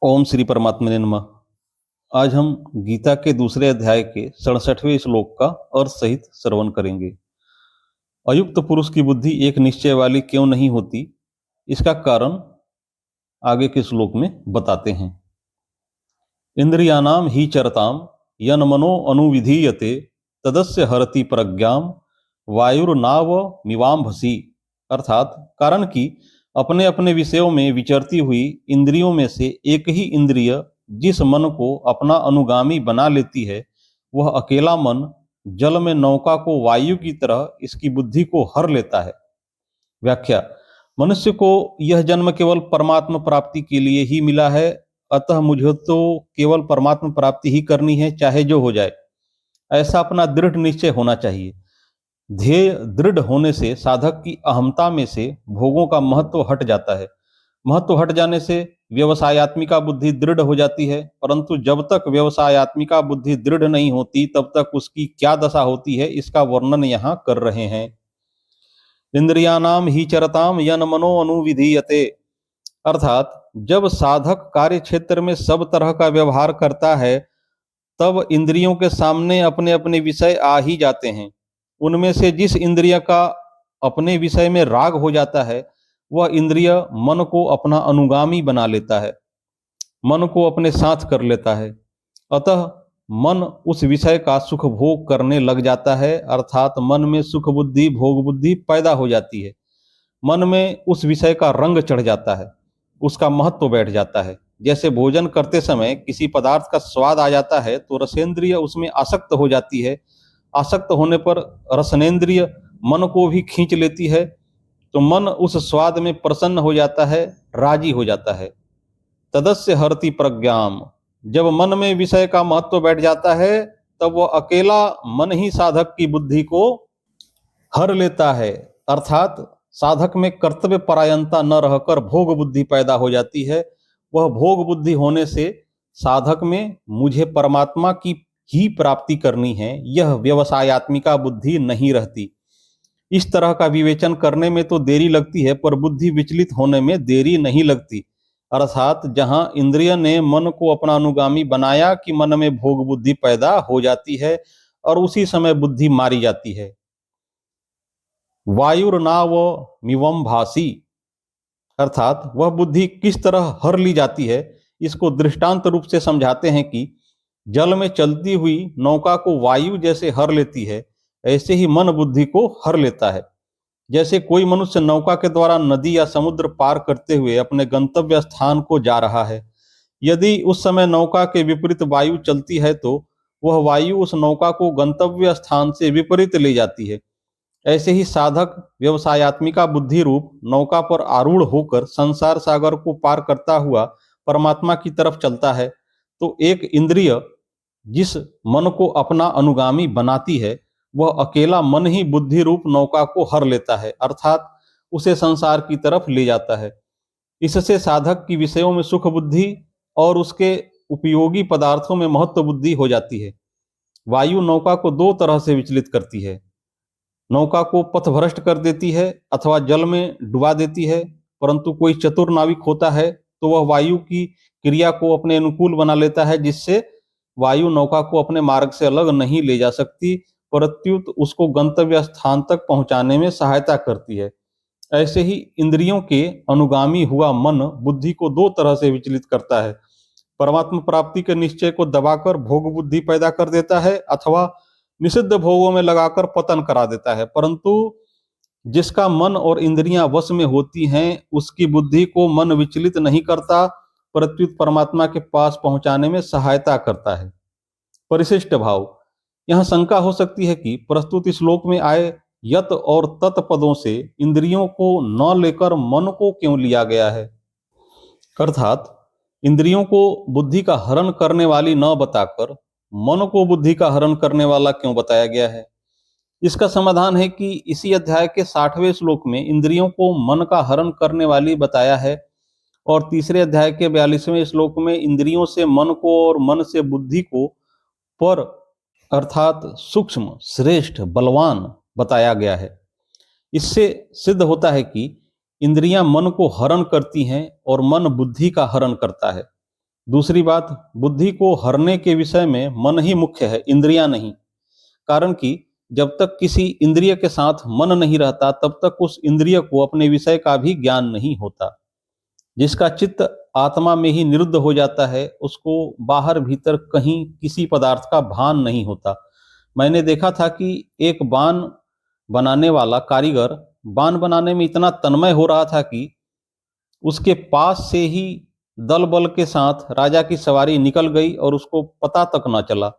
ओम श्री परमात्मा ने नमः। आज हम गीता के दूसरे अध्याय के 67वें श्लोक का अर्थ सहित श्रवण करेंगे। अयुक्त पुरुष की बुद्धि एक निश्चय वाली क्यों नहीं होती, इसका कारण आगे के श्लोक में बताते हैं। इंद्रियानाम ही चरताम यन मनो अनुविधीयते तदस्य हरति प्रज्ञाम वायुर्नाव मिवाम्भसी। अर्थात कारण कि अपने अपने विषयों में विचरती हुई इंद्रियों में से एक ही इंद्रिय जिस मन को अपना अनुगामी बना लेती है, वह अकेला मन जल में नौका को वायु की तरह इसकी बुद्धि को हर लेता है। व्याख्या: मनुष्य को यह जन्म केवल परमात्मा प्राप्ति के लिए ही मिला है, अतः मुझे तो केवल परमात्मा प्राप्ति ही करनी है, चाहे जो हो जाए, ऐसा अपना दृढ़ निश्चय होना चाहिए। ध्येय दृढ़ होने से साधक की अहमता में से भोगों का महत्व हट जाता है। महत्व हट जाने से व्यवसायत्मिका बुद्धि दृढ़ हो जाती है, परंतु जब तक व्यवसायत्मिका बुद्धि दृढ़ नहीं होती तब तक उसकी क्या दशा होती है, इसका वर्णन यहाँ कर रहे हैं। इंद्रियानाम ही चरताम यन मनो अनुविधीयते। अर्थात जब साधक कार्य क्षेत्र में सब तरह का व्यवहार करता है, तब इंद्रियों के सामने अपने अपने विषय आ ही जाते हैं। उनमें से जिस इंद्रिय का अपने विषय में राग हो जाता है, वह इंद्रिय मन को अपना अनुगामी बना लेता है, मन को अपने साथ कर लेता है। अतः मन उस विषय का सुख भोग करने लग जाता है, अर्थात मन में सुख बुद्धि भोग बुद्धि पैदा हो जाती है। मन में उस विषय का रंग चढ़ जाता है, उसका महत्व बैठ जाता है। जैसे भोजन करते समय किसी पदार्थ का स्वाद आ जाता है तो रसेंद्रिय उसमें आसक्त हो जाती है। आसक्त होने पर रसनेन्द्रिय मन को भी खींच लेती है, तो मन उस स्वाद में प्रसन्न हो जाता है, राजी हो जाता है। तदस्य हरति प्रज्ञाम। जब मन में विषय का महत्व बैठ जाता है, तब वह अकेला मन ही साधक की बुद्धि को हर लेता है, अर्थात साधक में कर्तव्य परायणता न रहकर भोग बुद्धि पैदा हो जाती है। वह भोग बुद्धि होने से साधक में मुझे परमात्मा की ही प्राप्ति करनी है, यह व्यवसायत्मिका बुद्धि नहीं रहती। इस तरह का विवेचन करने में तो देरी लगती है, पर बुद्धि विचलित होने में देरी नहीं लगती। अर्थात जहां इंद्रिय ने मन को अपना अनुगामी बनाया कि मन में भोग बुद्धि पैदा हो जाती है और उसी समय बुद्धि मारी जाती है। वायुर्नाव मिवम भासी। अर्थात वह बुद्धि किस तरह हर ली जाती है, इसको दृष्टांत रूप से समझाते हैं कि जल में चलती हुई नौका को वायु जैसे हर लेती है, ऐसे ही मन बुद्धि को हर लेता है। जैसे कोई मनुष्य नौका के द्वारा नदी या समुद्र पार करते हुए अपने गंतव्य स्थान को जा रहा है, यदि उस समय नौका के विपरीत वायु चलती है तो वह वायु उस नौका को गंतव्य स्थान से विपरीत ले जाती है। ऐसे ही साधक व्यवसायत्मिका बुद्धि रूप नौका पर आरूढ़ होकर संसार सागर को पार करता हुआ परमात्मा की तरफ चलता है, तो एक इंद्रिय जिस मन को अपना अनुगामी बनाती है, वह अकेला मन ही बुद्धि रूप नौका को हर लेता है, अर्थात उसे संसार की तरफ ले जाता है। इससे साधक की विषयों में सुख बुद्धि और उसके उपयोगी पदार्थों में महत्व बुद्धि हो जाती है। वायु नौका को दो तरह से विचलित करती है। नौका को पथभ्रष्ट कर देती है अथवा जल में डुबा देती है, परंतु कोई चतुर नाविक होता है तो वह वायु की क्रिया को अपने अनुकूल बना लेता है, जिससे वायु नौका को अपने मार्ग से अलग नहीं ले जा सकती, प्रत्युत उसको गंतव्य स्थान तक पहुंचाने में सहायता करती है। ऐसे ही इंद्रियों के अनुगामी हुआ मन बुद्धि को दो तरह से विचलित करता है। परमात्मा प्राप्ति के निश्चय को दबाकर भोग बुद्धि पैदा कर देता है अथवा निषिद्ध भोगों में लगाकर पतन करा देता है। परंतु जिसका मन और इंद्रियां वश में होती हैं, उसकी बुद्धि को मन विचलित नहीं करता, प्रत्युत परमात्मा के पास पहुंचाने में सहायता करता है। परिशिष्ट भाव: यहां शंका हो सकती है कि प्रस्तुत श्लोक में आए यत और तत् पदों से इंद्रियों को न लेकर मन को क्यों लिया गया है, अर्थात इंद्रियों को बुद्धि का हरण करने वाली न बताकर मन को बुद्धि का हरण करने वाला क्यों बताया गया है। इसका समाधान है कि इसी अध्याय के 60वें श्लोक में इंद्रियों को मन का हरण करने वाली बताया है और तीसरे अध्याय के 42वें श्लोक में इंद्रियों से मन को और मन से बुद्धि को पर अर्थात सूक्ष्म श्रेष्ठ बलवान बताया गया है। इससे सिद्ध होता है कि इंद्रियां मन को हरण करती हैं और मन बुद्धि का हरण करता है। दूसरी बात, बुद्धि को हरने के विषय में मन ही मुख्य है, इंद्रियां नहीं। कारण कि जब तक किसी इंद्रिय के साथ मन नहीं रहता तब तक उस इंद्रिय को अपने विषय का भी ज्ञान नहीं होता। जिसका चित्त आत्मा में ही निरुद्ध हो जाता है उसको बाहर भीतर कहीं किसी पदार्थ का भान नहीं होता। मैंने देखा था कि एक बाण बनाने वाला कारीगर बाण बनाने में इतना तन्मय हो रहा था कि उसके पास से ही दल बल के साथ राजा की सवारी निकल गई और उसको पता तक ना चला।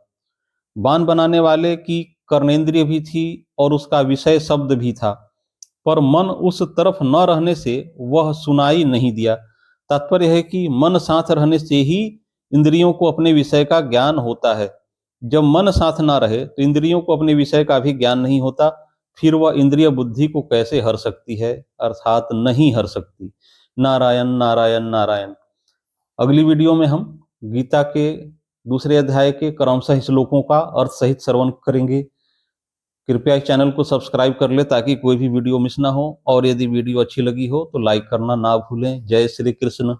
बाण बनाने वाले की कर्णेंद्रिय भी थी और उसका विषय शब्द भी था, पर मन उस तरफ न रहने से वह सुनाई नहीं दिया। तात्पर्य है कि मन साथ रहने से ही इंद्रियों को अपने विषय का ज्ञान होता है। जब मन साथ ना रहे तो इंद्रियों को अपने विषय का भी ज्ञान नहीं होता। फिर वह इंद्रिय बुद्धि को कैसे हर सकती है, अर्थात नहीं हर सकती। नारायण नारायण नारायण। अगली वीडियो में हम गीता के दूसरे अध्याय के क्रमशः श्लोकों का अर्थ सहित श्रवण करेंगे। कृपया इस चैनल को सब्सक्राइब कर ले ताकि कोई भी वीडियो मिस ना हो, और यदि वीडियो अच्छी लगी हो तो लाइक करना ना भूलें। जय श्री कृष्ण।